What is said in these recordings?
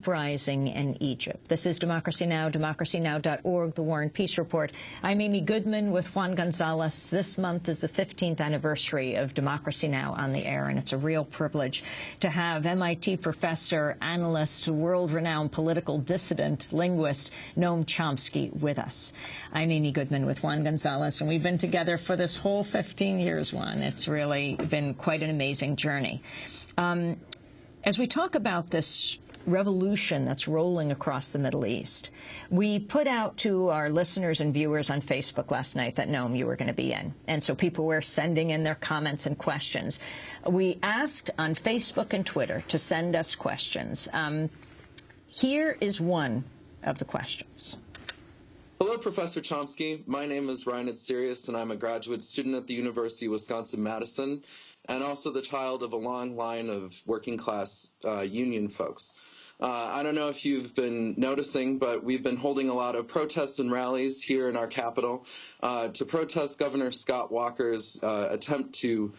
uprising in Egypt. This is Democracy Now!, democracynow.org, The War and Peace Report. I'm Amy Goodman with Juan Gonzalez. This month is the 15th anniversary of Democracy Now! On the air, and it's a real privilege to have MIT professor, analyst, world-renowned political dissident, linguist, Noam Chomsky with us. I'm Amy Goodman with Juan Gonzalez, and we've been together for this whole 15 years, Juan. It's really been quite an amazing journey. As we talk about this revolution that's rolling across the Middle East, we put out to our listeners and viewers on Facebook last night that, Noam, you were going to be in. And so people were sending in their comments and questions. We asked on Facebook and Twitter to send us questions. Here is one of the questions. Hello, Professor Chomsky. My name is Ryan Sirius, and I'm a graduate student at the University of Wisconsin-Madison, and also the child of a long line of working-class union folks. I don't know if you've been noticing, but we've been holding a lot of protests and rallies here in our capital to protest Governor Scott Walker's attempt to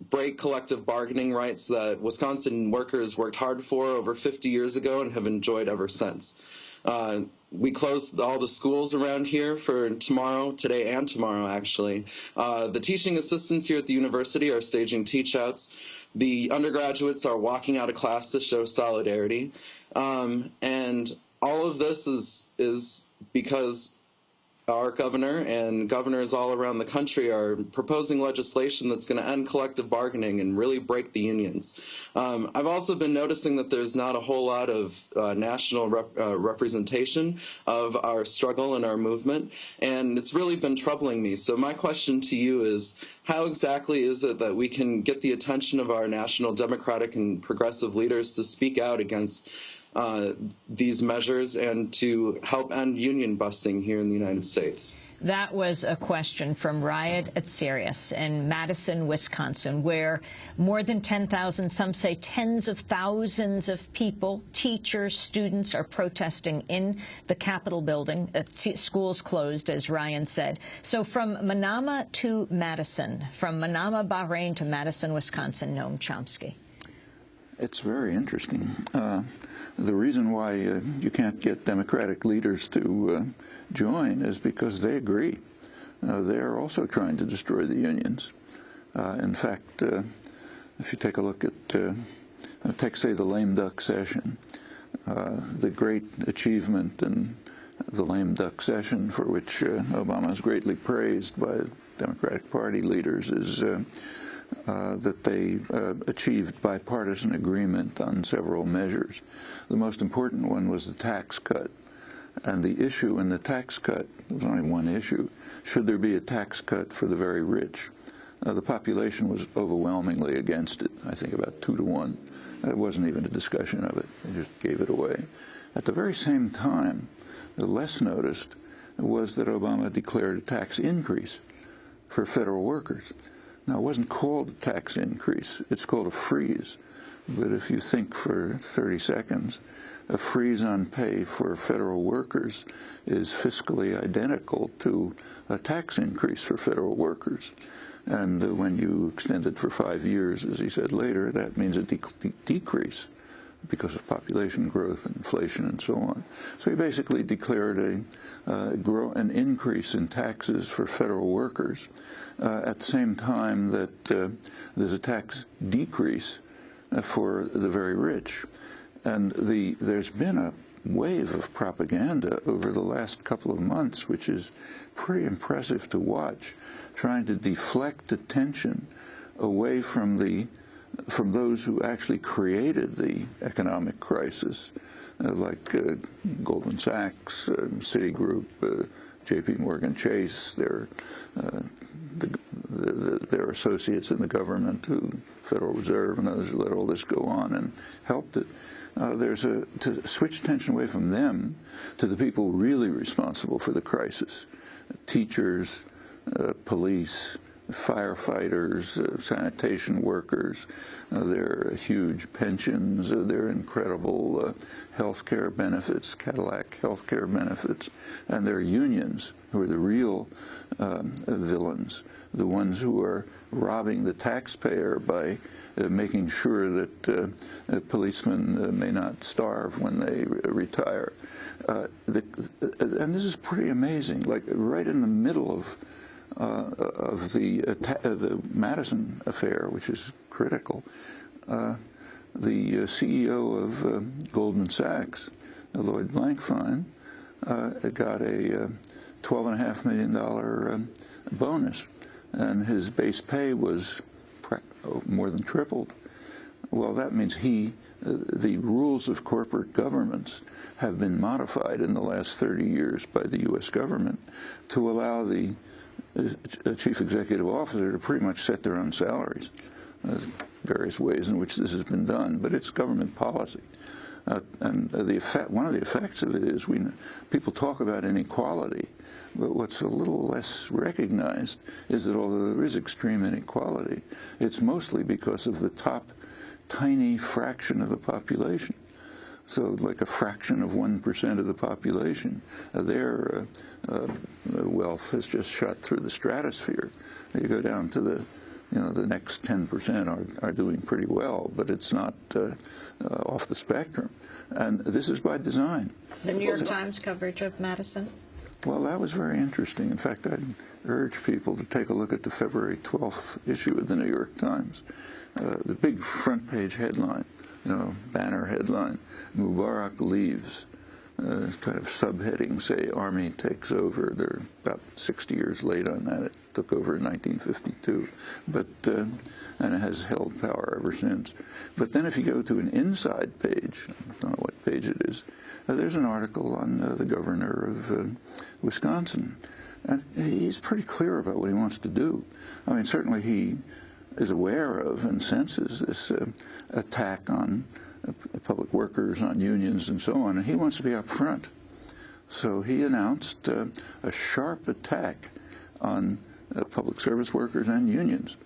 break collective bargaining rights that Wisconsin workers worked hard for over 50 years ago and have enjoyed ever since. We closed all the schools around here for today and tomorrow, actually. The teaching assistants here at the university are staging teach-outs. The undergraduates are walking out of class to show solidarity. And all of this is because our governor and governors all around the country are proposing legislation that's going to end collective bargaining and really break the unions. I've also been noticing that there's not a whole lot of national representation of our struggle and our movement, and it's really been troubling me. So my question to you is, how exactly is it that we can get the attention of our national Democratic and progressive leaders to speak out against these measures and to help end union busting here in the United States? That was a question from Riot at Sirius in Madison, Wisconsin, where more than 10,000, some say tens of thousands of people, teachers, students, are protesting in the Capitol building. Schools closed, as Ryan said. So from Manama to Madison, from Manama, Bahrain to Madison, Wisconsin, Noam Chomsky. It's very interesting. The reason why you can't get Democratic leaders to join is because they agree. They're also trying to destroy the unions. In fact, if you take a look at, say, the lame duck session, the great achievement in the lame duck session, for which Obama is greatly praised by Democratic Party leaders, is that they achieved bipartisan agreement on several measures. The most important one was the tax cut. And the issue in the tax cut, there was only one issue: should there be a tax cut for the very rich? The population was overwhelmingly against it, I think about 2 to 1. There wasn't even a discussion of it. They just gave it away. At the very same time, the less noticed was that Obama declared a tax increase for federal workers. Now, it wasn't called a tax increase. It's called a freeze. But if you think for 30 seconds, a freeze on pay for federal workers is fiscally identical to a tax increase for federal workers. And when you extend it for 5 years, as he said later, that means a decrease because of population growth and inflation and so on. So he basically declared an increase in taxes for federal workers at the same time that there's a tax decrease for the very rich. And there's been a wave of propaganda over the last couple of months, which is pretty impressive to watch, trying to deflect attention away from those who actually created the economic crisis, like Goldman Sachs, Citigroup, J.P. Morgan Chase, their associates in the government, Federal Reserve, and others who let all this go on and helped it. To switch attention away from them to the people really responsible for the crisis: teachers, police, firefighters, sanitation workers, their huge pensions, their incredible health care benefits, Cadillac health care benefits, and their unions, who are the real villains, the ones who are robbing the taxpayer by making sure that policemen may not starve when they retire. And this is pretty amazing. Like right in the middle of the Madison affair, which is critical, the CEO of Goldman Sachs, Lloyd Blankfein, got a $12.5 million bonus, and his base pay was more than tripled. Well, that means the rules of corporate governments have been modified in the last 30 years by the U.S. government to allow the chief executive officer to pretty much set their own salaries. There's various ways in which this has been done, but it's government policy. And one of the effects of it is people talk about inequality, but what's a little less recognized is that although there is extreme inequality, it's mostly because of the top tiny fraction of the population. So like a fraction of 1% of the population, their wealth has just shot through the stratosphere. You go down to the next 10% are doing pretty well, but it's not off the spectrum. And this is by design. The New York Times coverage of Madison? Well, that was very interesting. In fact, I'd urge people to take a look at the February 12th issue of the New York Times. The big front page headline, banner headline, Mubarak leaves. Kind of subheading, say, Army takes over. They're about 60 years late on that. It took over in 1952, and it has held power ever since. But then if you go to an inside page, I don't know what page it is, there's an article on the governor of Wisconsin. And he's pretty clear about what he wants to do. I mean, certainly he is aware of and senses this attack on public workers, on unions, and so on, and he wants to be up front. So he announced a sharp attack on public service workers and unions.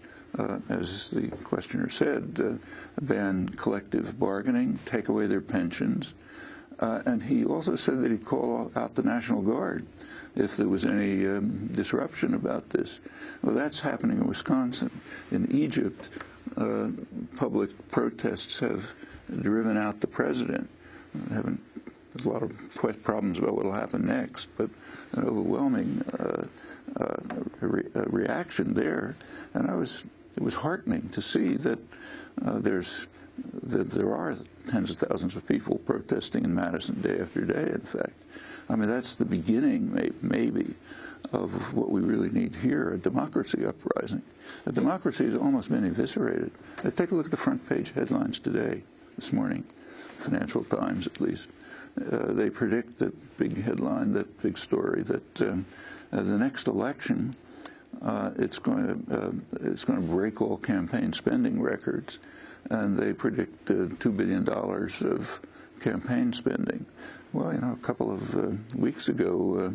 As the questioner said, ban collective bargaining, take away their pensions, and he also said that he'd call out the National Guard if there was any disruption about this. Well, that's happening in Wisconsin. In Egypt, public protests have driven out the president. There's a lot of problems about what will happen next, but an overwhelming reaction there. And it was heartening to see that there are tens of thousands of people protesting in Madison day after day, in fact. I mean, that's the beginning, maybe, of what we really need here, a democracy uprising. A democracy has almost been eviscerated. Take a look at the front page headlines today, this morning, Financial Times at least. They predict that big headline, that big story, that the next election, it's going to break all campaign spending records, and they predict $2 billion of campaign spending. Well, a couple of weeks ago,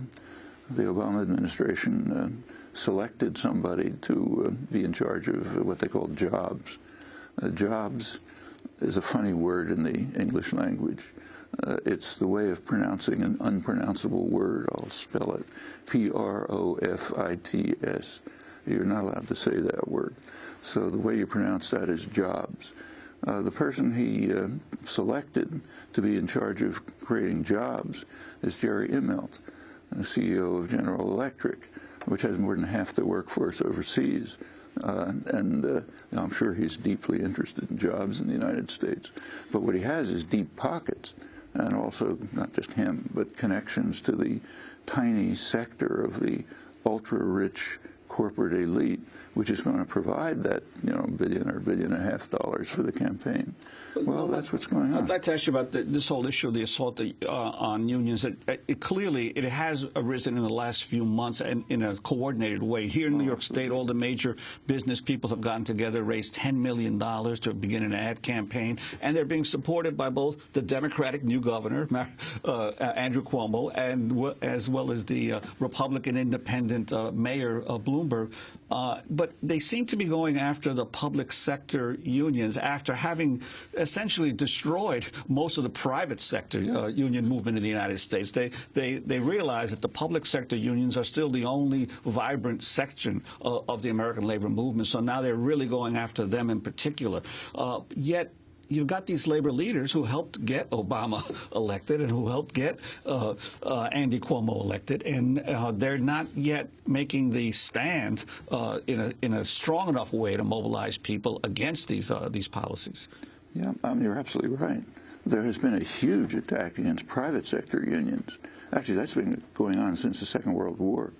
the Obama administration selected somebody to be in charge of what they call jobs. Jobs is a funny word in the English language. It's the way of pronouncing an unpronounceable word. I'll spell it. Profits. You're not allowed to say that word. So the way you pronounce that is jobs. The person he selected to be in charge of creating jobs is Jerry Immelt, the CEO of General Electric, which has more than half the workforce overseas. And I'm sure he's deeply interested in jobs in the United States. But what he has is deep pockets, and also not just him, but connections to the tiny sector of the ultra-rich corporate elite, which is going to provide that, $1 billion or $1.5 billion for the campaign. Well, that's what's going on. I'd like to ask you about this whole issue of the assault on unions. Clearly, it has arisen in the last few months and in a coordinated way. Here in New York State, all the major business people have gotten together, raised $10 million to begin an ad campaign, and they're being supported by both the Democratic new governor, Andrew Cuomo, and as well as the Republican independent mayor, Bloomberg. Bloomberg. But they seem to be going after the public sector unions after having essentially destroyed most of the private sector union movement in the United States. They realize that the public sector unions are still the only vibrant section of the American labor movement. So now they're really going after them in particular. Yet you've got these labor leaders who helped get Obama elected and who helped get Andy Cuomo elected, and they're not yet making the stand in a strong enough way to mobilize people against these policies. Yeah, you're absolutely right. There has been a huge attack against private sector unions. Actually, that's been going on since the Second World War.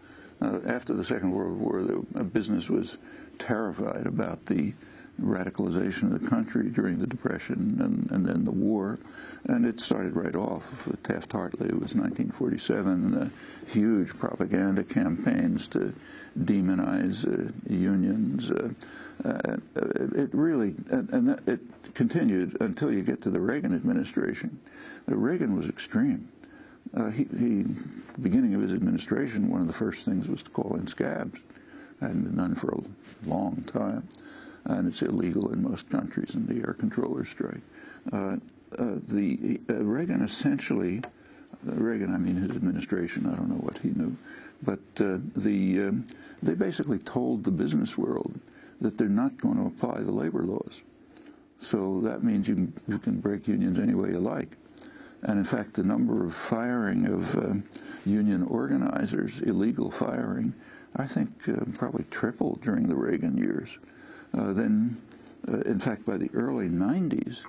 After the Second World War, the business was terrified about the radicalization of the country during the Depression and then the war. And it started right off with Taft-Hartley. It was 1947, huge propaganda campaigns to demonize unions. It really, and it continued until you get to the Reagan administration. Reagan was extreme. Beginning of his administration, one of the first things was to call in scabs. Hadn't been done for a long time. And it's illegal in most countries, in the air controllers strike. Reagan essentially, I mean his administration, I don't know what he knew, but they basically told the business world that they're not going to apply the labor laws. So that means you can break unions any way you like. And in fact, the number of firing of union organizers, illegal firing, I think probably tripled during the Reagan years. In fact, by the early 90s,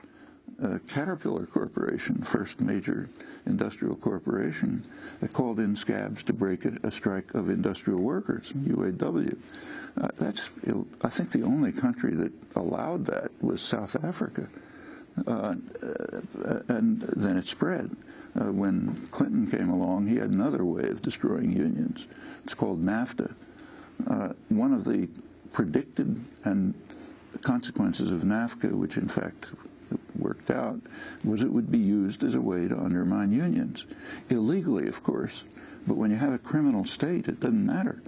Caterpillar Corporation, first major industrial corporation, called in scabs to break a strike of industrial workers, UAW. I think the only country that allowed that was South Africa. And then it spread. When Clinton came along, he had another way of destroying unions. It's called NAFTA. One of the predicted and consequences of NAFTA, which in fact worked out, was it would be used as a way to undermine unions. Illegally, of course, but when you have a criminal state, it doesn't matter.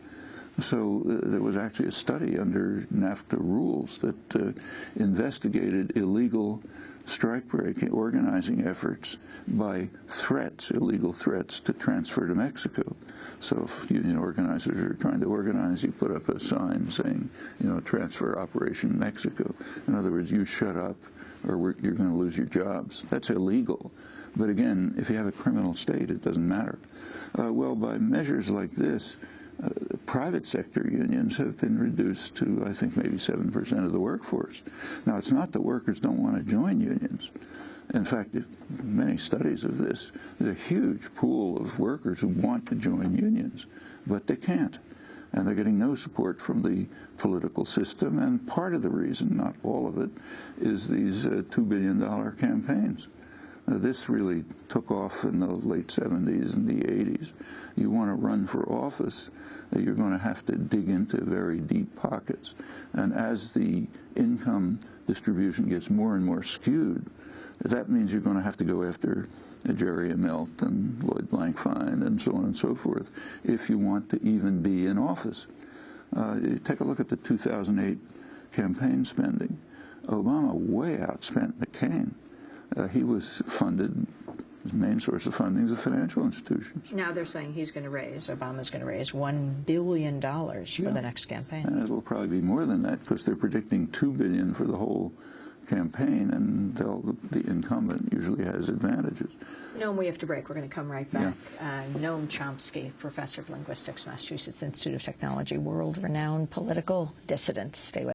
So there was actually a study under NAFTA rules that investigated illegal strike-breaking organizing efforts by threats, illegal threats, to transfer to Mexico. So if union organizers are trying to organize, you put up a sign saying, transfer Operation Mexico. In other words, you shut up or you're going to lose your jobs. That's illegal. But again, if you have a criminal state, it doesn't matter. Well, by measures like this, private sector unions have been reduced to, I think, maybe 7% of the workforce. Now, it's not that workers don't want to join unions. In fact, many studies of this, there's a huge pool of workers who want to join unions, but they can't. And they're getting no support from the political system. And part of the reason, not all of it, is these $2 billion campaigns. This really took off in the late 70s and the 80s. You want to run for office, you're going to have to dig into very deep pockets. And as the income distribution gets more and more skewed, that means you're going to have to go after Jerry Immelt and Lloyd Blankfein and so on and so forth if you want to even be in office. You take a look at the 2008 campaign spending. Obama way outspent McCain. He was funded, his main source of funding is the financial institutions. Now they're saying Obama's going to raise $1 billion for the next campaign. And it'll probably be more than that because they're predicting $2 billion for the whole campaign, and the incumbent usually has advantages. Noam, we have to break. We're going to come right back. Noam Chomsky, professor of linguistics, Massachusetts Institute of Technology, world-renowned political dissident. Stay with us.